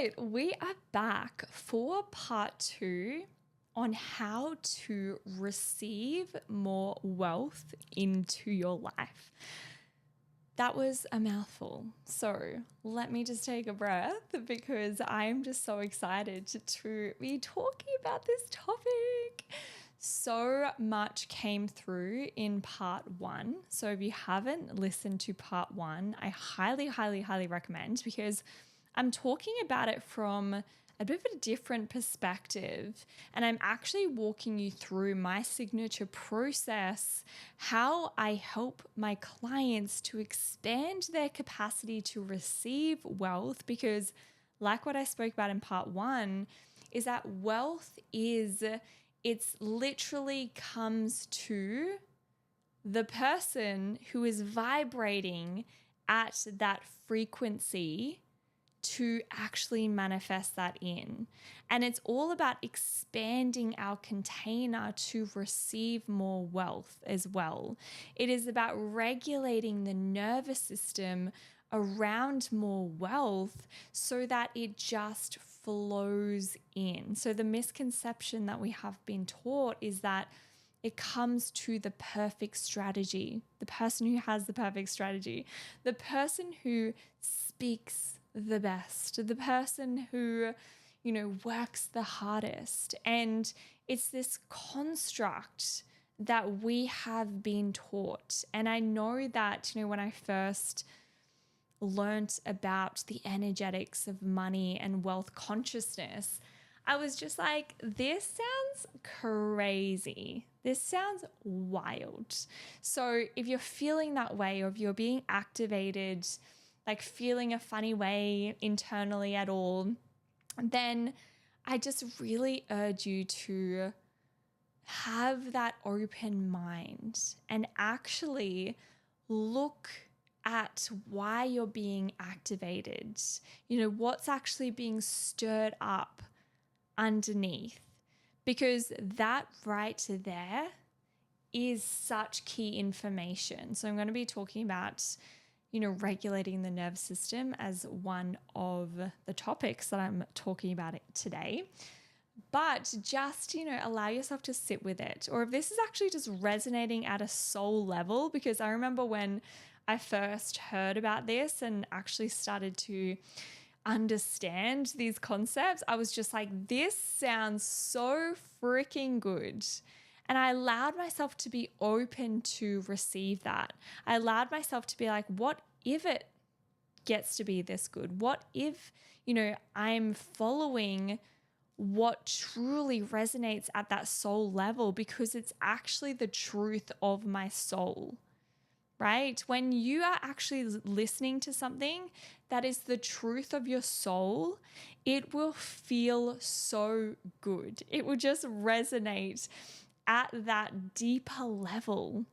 right, we are back for part 2 on how to receive more wealth into your life. That was a mouthful. So let me just take a breath because I'm just so excited to be talking about this topic. So much came through in part 1. So if you haven't listened to part 1, I highly, highly, highly recommend, because I'm talking about it from a bit of a different perspective, and I'm actually walking you through my signature process, how I help my clients to expand their capacity to receive wealth. Because like what I spoke about in part 1, is that wealth it's literally comes to the person who is vibrating at that frequency to actually manifest that in. And it's all about expanding our container to receive more wealth as well. It is about regulating the nervous system around more wealth so that it just flows in. So the misconception that we have been taught is that it comes to the perfect strategy, the person who has the perfect strategy, the person who speaks the best, the person who, works the hardest. And it's this construct that we have been taught. And I know that, when I first learnt about the energetics of money and wealth consciousness, I was just like, this sounds crazy. This sounds wild. So if you're feeling that way, or if you're being activated, like feeling a funny way internally at all, then I just really urge you to have that open mind and actually look at why you're being activated. What's actually being stirred up underneath, because that right there is such key information. So I'm going to be talking about, regulating the nervous system as one of the topics that I'm talking about today. But just, allow yourself to sit with it. Or if this is actually just resonating at a soul level, because I remember when I first heard about this and actually started to understand these concepts, I was just like, this sounds so freaking good. And I allowed myself to be open to receive that. I allowed myself to be like, what if it gets to be this good? What if, I'm following what truly resonates at that soul level, because it's actually the truth of my soul. Right? When you are actually listening to something that is the truth of your soul, it will feel so good. It will just resonate at that deeper level,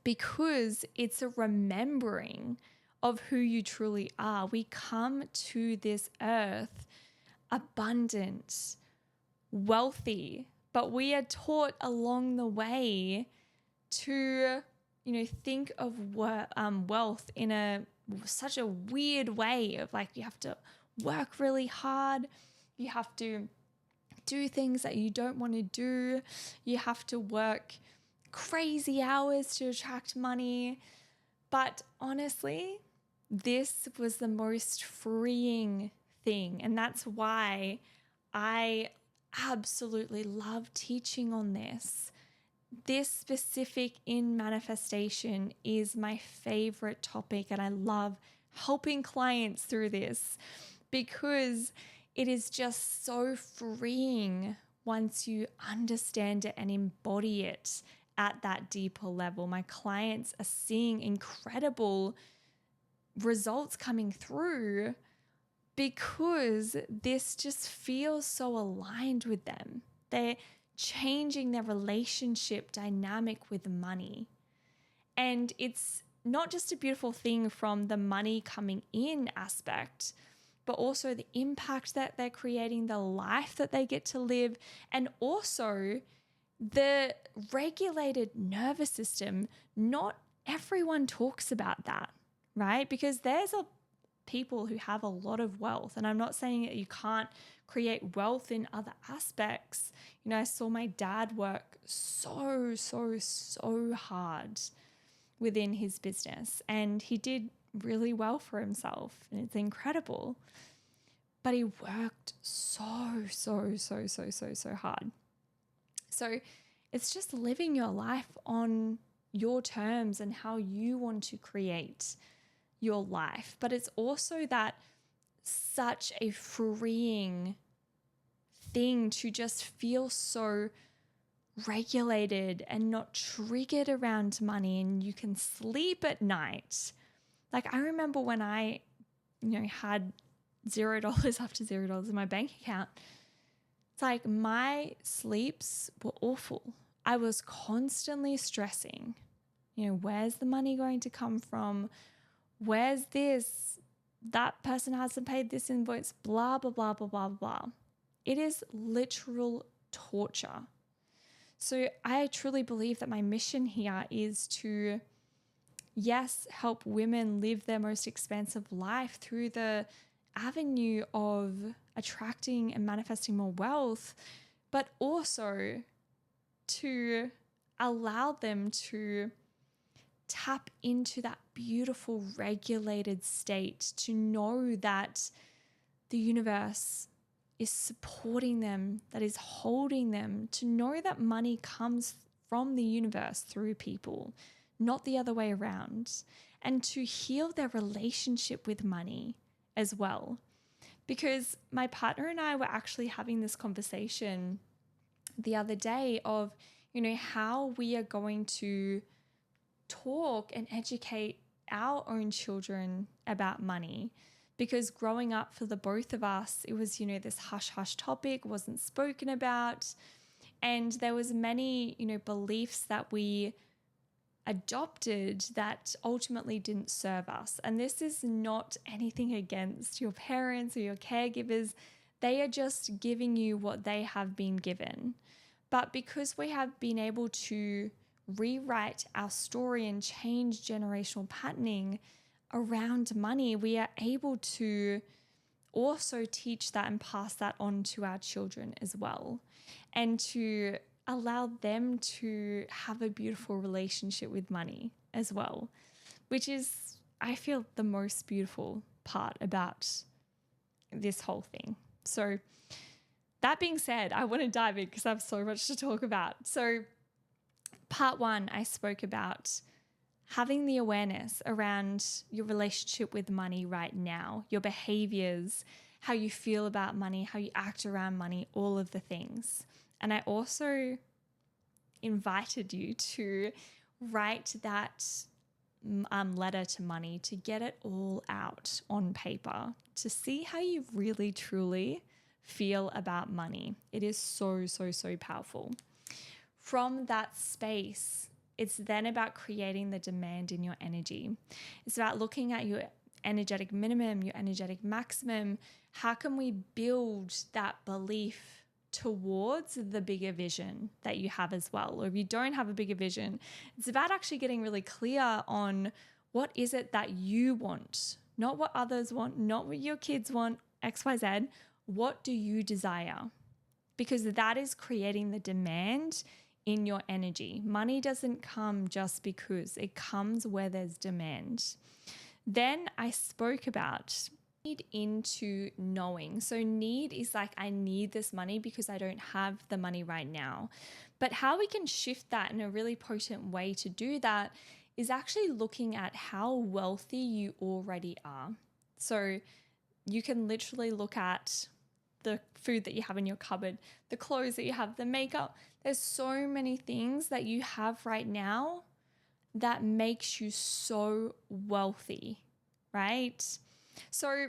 because it's a remembering of who you truly are. We come to this earth abundant, wealthy, but we are taught along the way to think of wealth in such a weird way of like, you have to work really hard. You have to do things that you don't want to do. You have to work crazy hours to attract money. But honestly, this was the most freeing thing. And that's why I absolutely love teaching on this. This specific in manifestation is my favorite topic, and I love helping clients through this because it is just so freeing once you understand it and embody it at that deeper level. My clients are seeing incredible results coming through because this just feels so aligned with them. They're changing their relationship dynamic with money. And it's not just a beautiful thing from the money coming in aspect, but also the impact that they're creating, the life that they get to live, and also the regulated nervous system. Not everyone talks about that, right? Because there's a people who have a lot of wealth. And I'm not saying that you can't create wealth in other aspects. I saw my dad work so hard within his business, and he did really well for himself, and it's incredible. But he worked so hard. So it's just living your life on your terms and how you want to create your life. But it's also that such a freeing thing to just feel so regulated and not triggered around money, and you can sleep at night. Like, I remember when I, had $0 after $0 in my bank account, it's like my sleeps were awful. I was constantly stressing, where's the money going to come from? Where's this? That person hasn't paid this invoice, blah, blah, blah, blah, blah, blah. It is literal torture. So I truly believe that my mission here is to, yes, help women live their most expansive life through the avenue of attracting and manifesting more wealth, but also to allow them to tap into that beautiful regulated state, to know that the universe is supporting them, that is holding them, to know that money comes from the universe through people, not the other way around, and to heal their relationship with money as well. Because my partner and I were actually having this conversation the other day of, how we are going to talk and educate our own children about money. Because growing up for the both of us, it was, this hush-hush topic, wasn't spoken about. And there was many, beliefs that we adopted that ultimately didn't serve us. And this is not anything against your parents or your caregivers. They are just giving you what they have been given. But because we have been able to rewrite our story and change generational patterning around money, we are able to also teach that and pass that on to our children as well, and to allow them to have a beautiful relationship with money as well, which is, I feel, the most beautiful part about this whole thing. So that being said, I want to dive in because I have so much to talk about. So part one, I spoke about having the awareness around your relationship with money right now, your behaviors, how you feel about money, how you act around money, all of the things. And I also invited you to write that letter to money, to get it all out on paper, to see how you really, truly feel about money. It is so powerful. From that space, it's then about creating the demand in your energy. It's about looking at your energetic minimum, your energetic maximum. How can we build that belief towards the bigger vision that you have as well? Or if you don't have a bigger vision, it's about actually getting really clear on what is it that you want, not what others want, not what your kids want, XYZ. What do you desire? Because that is creating the demand in your energy. Money doesn't come just because, it comes where there's demand. Then I spoke about need into knowing. So need is like, I need this money because I don't have the money right now. But how we can shift that in a really potent way to do that is actually looking at how wealthy you already are. So you can literally look at the food that you have in your cupboard, the clothes that you have, the makeup. There's so many things that you have right now that makes you so wealthy, right? So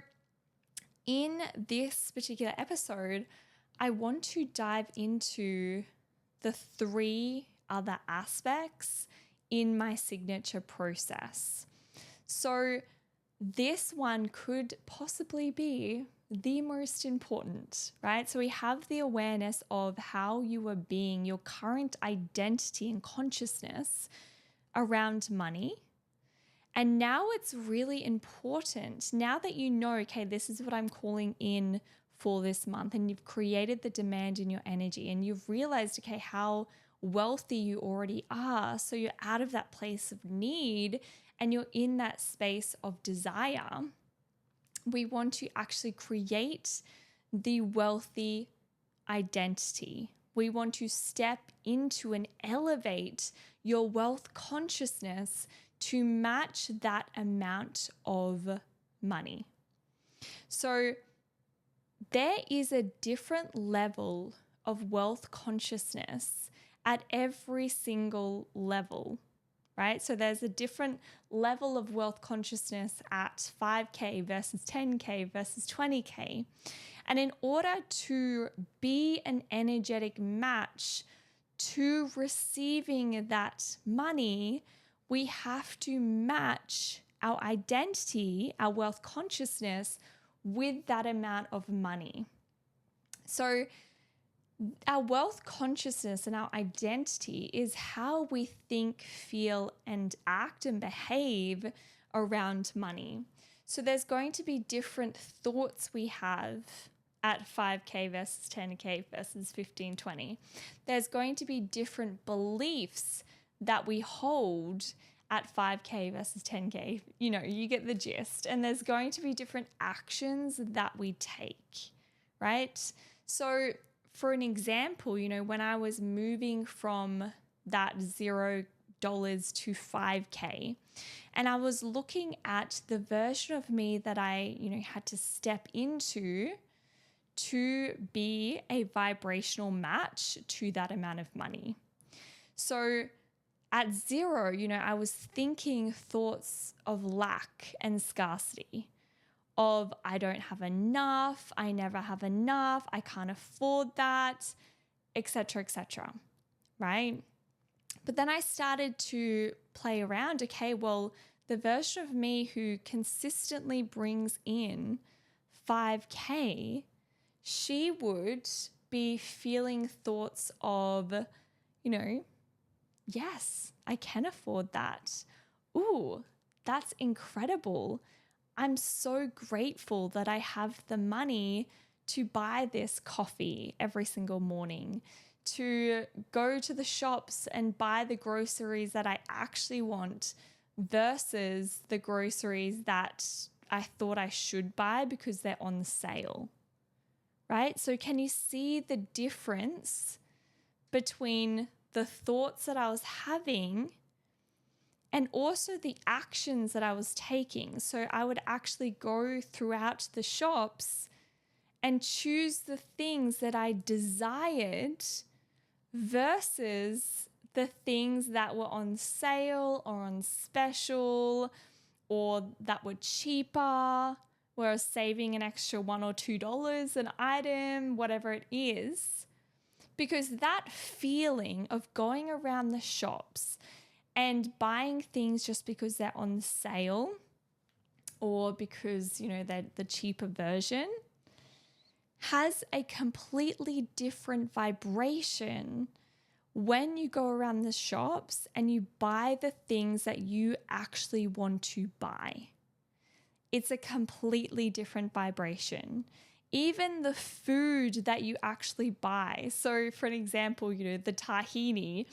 in this particular episode, I want to dive into the 3 other aspects in my signature process. So this one could possibly be the most important, right? So we have the awareness of how you are being, your current identity and consciousness around money. And now it's really important, now that you know, okay, this is what I'm calling in for this month, and you've created the demand in your energy, and you've realized, okay, how wealthy you already are. So you're out of that place of need and you're in that space of desire. We want to actually create the wealthy identity. We want to step into and elevate your wealth consciousness to match that amount of money. So there is a different level of wealth consciousness at every single level, right? So there's a different level of wealth consciousness at 5K versus 10K versus 20K. And in order to be an energetic match to receiving that money, we have to match our identity, our wealth consciousness, with that amount of money. So our wealth consciousness and our identity is how we think, feel, and act and behave around money. So there's going to be different thoughts we have at 5K versus 10K versus 15, 20. There's going to be different beliefs that we hold at 5K versus 10K. You know, you get the gist. And there's going to be different actions that we take, right? So for an example, you know, when I was moving from that $0 to 5K, and I was looking at the version of me that I, you know, had to step into to be a vibrational match to that amount of money. So at 0, you know, I was thinking thoughts of lack and scarcity, of I don't have enough, I never have enough, I can't afford that, etc., right? But then I started to play around, okay, well, the version of me who consistently brings in 5K, she would be feeling thoughts of, you know, yes, I can afford that. Ooh, that's incredible. I'm so grateful that I have the money to buy this coffee every single morning, to go to the shops and buy the groceries that I actually want versus the groceries that I thought I should buy because they're on sale, right? So can you see the difference between the thoughts that I was having and also the actions that I was taking? So I would actually go throughout the shops and choose the things that I desired versus the things that were on sale or on special or that were cheaper, where I was saving an extra $1 or $2 an item, whatever it is. Because that feeling of going around the shops and buying things just because they're on sale or because, you know, they're the cheaper version has a completely different vibration when you go around the shops and you buy the things that you actually want to buy. It's a completely different vibration. Even the food that you actually buy. So for an example, you know, the tahini,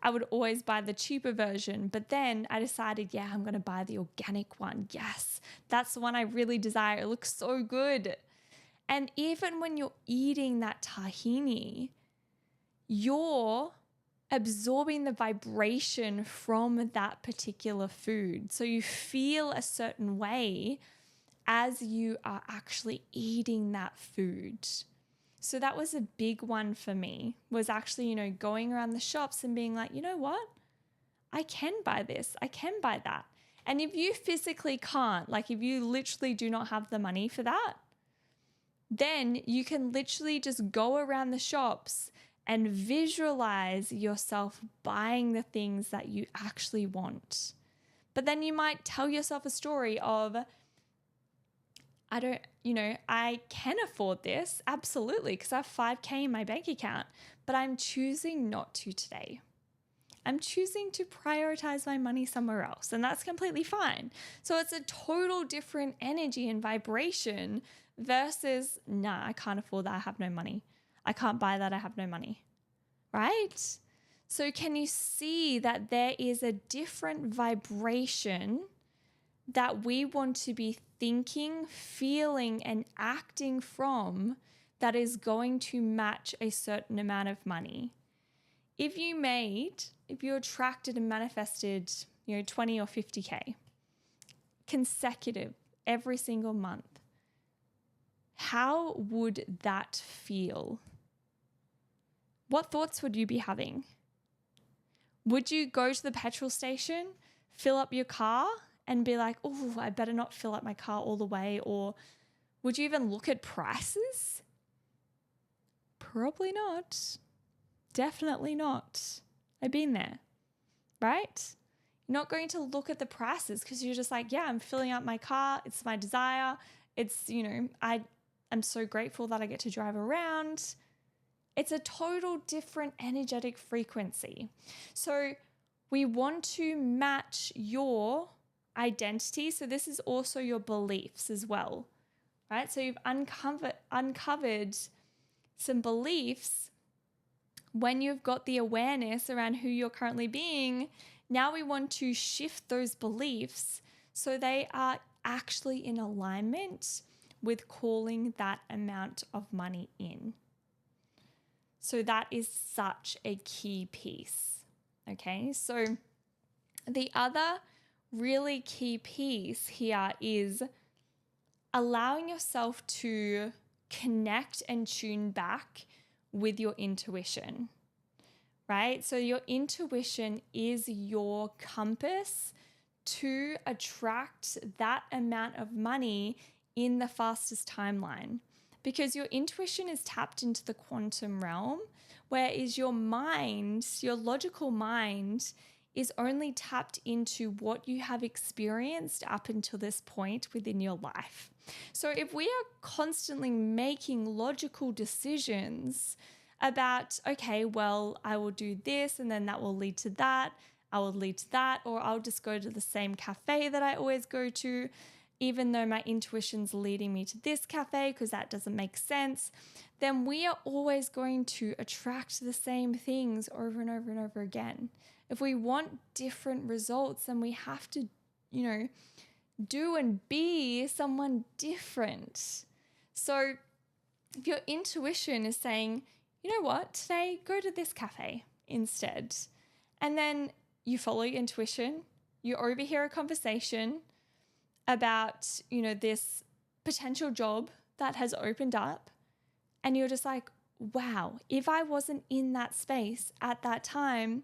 I would always buy the cheaper version, but then I decided, yeah, I'm going to buy the organic one. Yes, that's the one I really desire. It looks so good. And even when you're eating that tahini, you're absorbing the vibration from that particular food. So you feel a certain way as you are actually eating that food. So that was a big one for me, was actually, you know, going around the shops and being like, you know what? I can buy this. I can buy that. And if you physically can't, like if you literally do not have the money for that, then you can literally just go around the shops and visualize yourself buying the things that you actually want. But then you might tell yourself a story of, I can afford this, absolutely, because I have 5K in my bank account, but I'm choosing not to today. I'm choosing to prioritize my money somewhere else, and that's completely fine. So it's a total different energy and vibration versus, nah, I can't afford that, I have no money. I can't buy that, I have no money, right? So can you see that there is a different vibration that we want to be thinking, feeling, and acting from that is going to match a certain amount of money? If you attracted and manifested, 20 or 50K consecutive every single month, how would that feel? What thoughts would you be having? Would you go to the petrol station, fill up your car, and be like, oh, I better not fill up my car all the way? Or would you even look at prices? Probably not. Definitely not. I've been there, right? You're not going to look at the prices because you're just like, yeah, I'm filling up my car. It's my desire. It's, I'm so grateful that I get to drive around. It's a total different energetic frequency. So we want to match your identity. So this is also your beliefs as well, right? So you've uncovered some beliefs. When you've got the awareness around who you're currently being, now we want to shift those beliefs so they are actually in alignment with calling that amount of money in. So that is such a key piece. Okay, so the other really key piece here is allowing yourself to connect and tune back with your intuition, right? So your intuition is your compass to attract that amount of money in the fastest timeline, because your intuition is tapped into the quantum realm, whereas your mind, your logical mind, is only tapped into what you have experienced up until this point within your life. So if we are constantly making logical decisions about, okay, well, I will do this and then that will lead to that, I will lead to that, or I'll just go to the same cafe that I always go to, even though my intuition's leading me to this cafe because that doesn't make sense, then we are always going to attract the same things over and over and over again. If we want different results, then we have to, do and be someone different. So if your intuition is saying, you know what, today go to this cafe instead, and then you follow your intuition, you overhear a conversation about, this potential job that has opened up, and you're just like, wow, if I wasn't in that space at that time,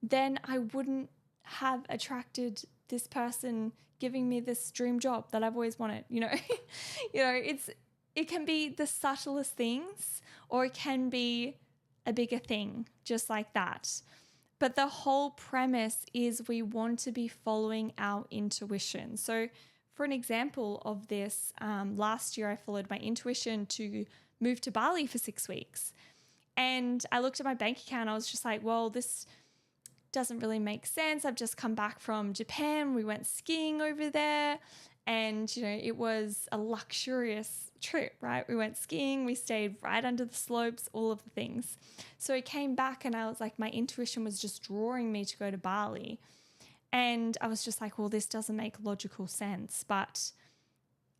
then I wouldn't have attracted this person giving me this dream job that I've always wanted. It can be the subtlest things, or it can be a bigger thing, just like that. But the whole premise is we want to be following our intuition. So for an example of this, last year I followed my intuition to move to Bali for 6 weeks. And I looked at my bank account. I was just like, well, this doesn't really make sense. I've just come back from Japan. We went skiing over there. And, it was a luxurious trip, right? We went skiing. We stayed right under the slopes, all of the things. So I came back and I was like, my intuition was just drawing me to go to Bali. And I was just like, well, this doesn't make logical sense, but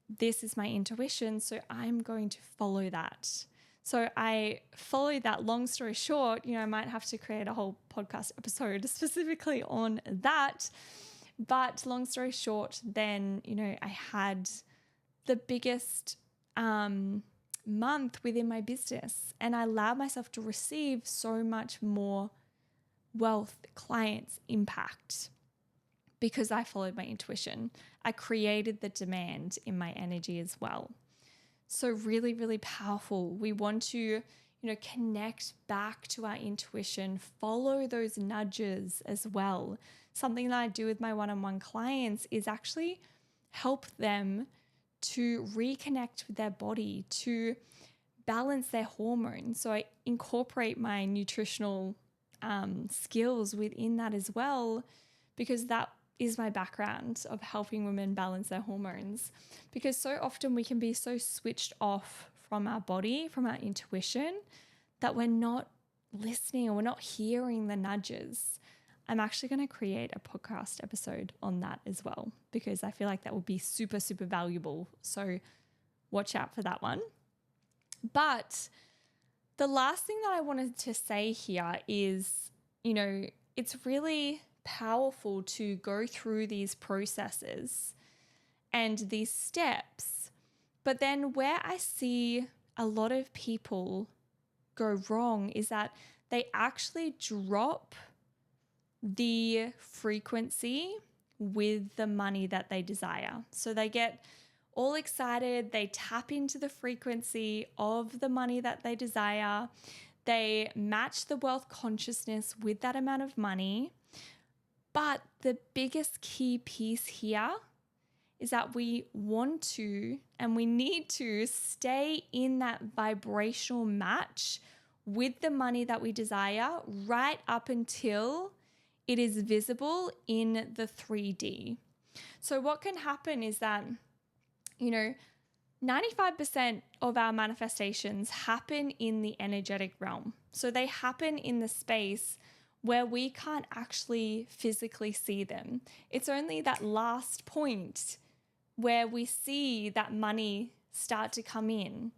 this is my intuition, so I'm going to follow that. So I followed that. Long story short, I might have to create a whole podcast episode specifically on that. But long story short, then, I had the biggest month within my business, and I allowed myself to receive so much more wealth, clients, impact, because I followed my intuition. I created the demand in my energy as well. So really, really powerful. We want to, connect back to our intuition, follow those nudges as well. Something that I do with my one-on-one clients is actually help them to reconnect with their body, to balance their hormones. So I incorporate my nutritional skills within that as well, because that is my background of helping women balance their hormones. Because so often we can be so switched off from our body, from our intuition, that we're not listening or we're not hearing the nudges. I'm actually going to create a podcast episode on that as well, because I feel like that will be super, super valuable. So watch out for that one. But the last thing that I wanted to say here is, it's really powerful to go through these processes and these steps. But then where I see a lot of people go wrong is that they actually drop the frequency with the money that they desire. So they get all excited, they tap into the frequency of the money that they desire, they match the wealth consciousness with that amount of money. But the biggest key piece here is that we want to and we need to stay in that vibrational match with the money that we desire right up until it is visible in the 3D. So what can happen is that, 95% of our manifestations happen in the energetic realm. So they happen in the space where we can't actually physically see them. It's only that last point where we see that money start to come in.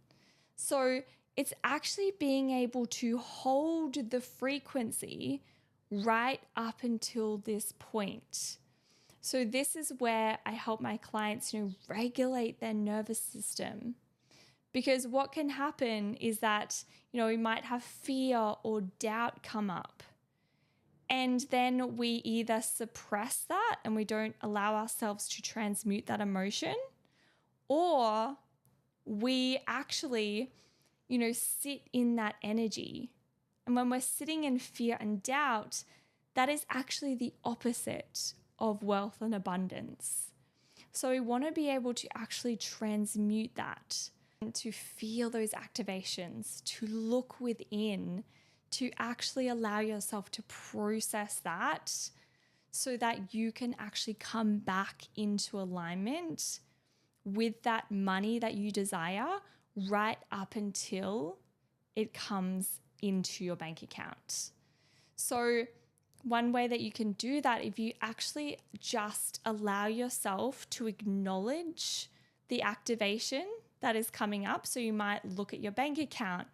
So it's actually being able to hold the frequency right up until this point. So this is where I help my clients, regulate their nervous system. Because what can happen is that, we might have fear or doubt come up. And then we either suppress that and we don't allow ourselves to transmute that emotion, or we actually, sit in that energy. And when we're sitting in fear and doubt, that is actually the opposite of wealth and abundance. So we want to be able to actually transmute that, and to feel those activations, to look within, to actually allow yourself to process that so that you can actually come back into alignment with that money that you desire right up until it comes into your bank account. So one way that you can do that, if you actually just allow yourself to acknowledge the activation that is coming up. So you might look at your bank account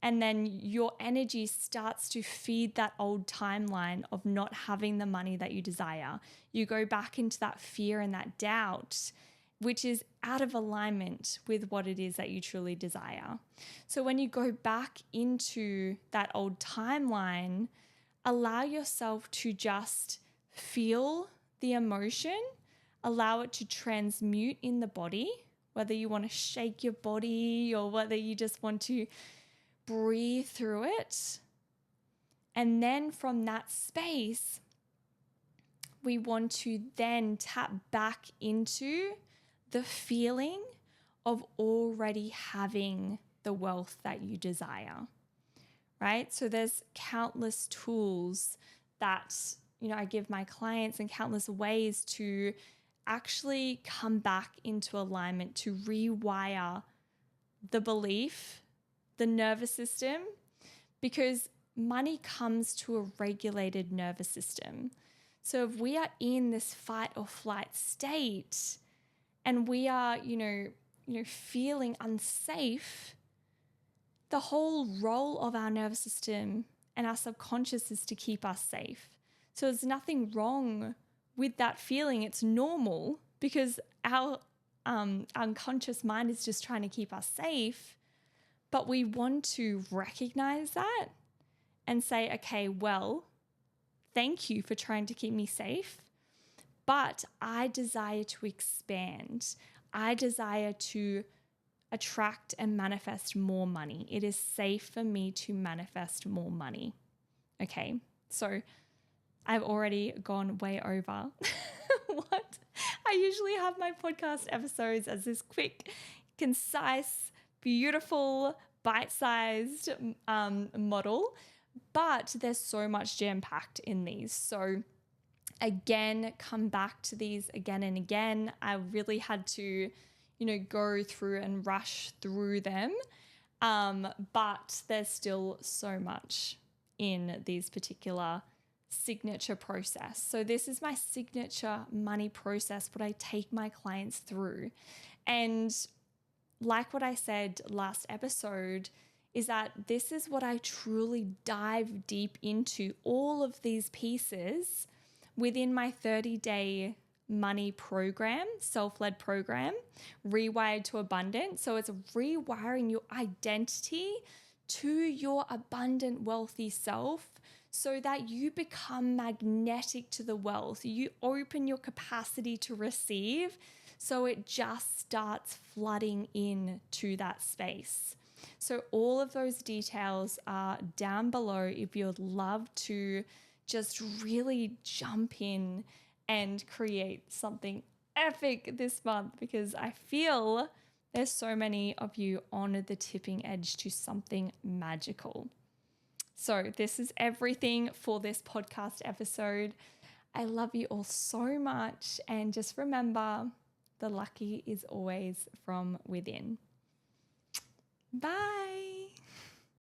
and then your energy starts to feed that old timeline of not having the money that you desire. You go back into that fear and that doubt, which is out of alignment with what it is that you truly desire. So when you go back into that old timeline, allow yourself to just feel the emotion, allow it to transmute in the body, whether you want to shake your body or whether you just want to breathe through it. And then from that space, we want to then tap back into the feeling of already having the wealth that you desire. Right? So there's countless tools that, I give my clients, and countless ways to actually come back into alignment, to rewire the belief, the nervous system, because money comes to a regulated nervous system. So if we are in this fight or flight state and we are, feeling unsafe, the whole role of our nervous system and our subconscious is to keep us safe. So there's nothing wrong with that feeling. It's normal because our unconscious mind is just trying to keep us safe. But we want to recognize that and say, okay, well, thank you for trying to keep me safe, but I desire to expand. I desire to attract and manifest more money. It is safe for me to manifest more money. Okay, so I've already gone way over what I usually have my podcast episodes as this quick, concise, beautiful, bite-sized model. but there's so much jam-packed in these. So again, come back to these again and again. I really had to, go through and rush through them. But there's still so much in these particular signature process. So this is my signature money process, what I take my clients through. And like what I said last episode, is that this is what I truly dive deep into, all of these pieces within my 30-day money program, self-led program, Rewired to Abundance. So it's rewiring your identity to your abundant, wealthy self so that you become magnetic to the wealth. You open your capacity to receive, so it just starts flooding in to that space. So all of those details are down below if you'd love to just really jump in and create something epic this month, because I feel there's so many of you on the tipping edge to something magical. So this is everything for this podcast episode. I love you all so much. And just remember, the lucky is always from within. Bye.